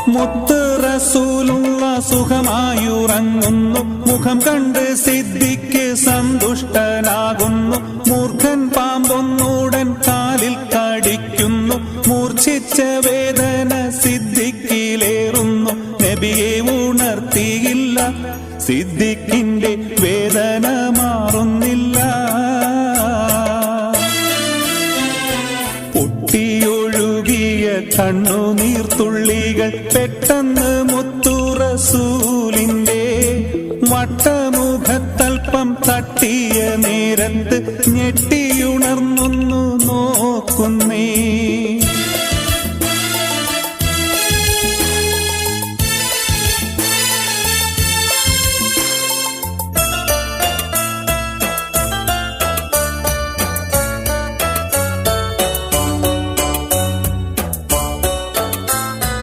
മുത്ത് റസൂലുള്ള സുഖമായുറങ്ങുന്നു. മുഖം കണ്ട് സിദ്ദിഖ് സന്തുഷ്ടനാകുന്നു. മൂർഖൻ പാമ്പൊന്നൂടൻ കാലിൽ കടിക്കുന്നു. മൂർച്ഛിച്ച വേദന സിദ്ദിഖിലേറുന്നു. നബിയെ ഉണർത്തിയില്ല, സിദ്ദിഖിന്റെ വേദന മാറുന്നില്ല. പൊട്ടിയൊഴുകിയ കണ്ണുനീർത്തുള്ളികൾ പെട്ടെന്ന് മുത്തു റസൂലിന്റെ വട്ടമുഖത്തൽപ്പം തട്ടിയ നേരത്ത് ഞെട്ടി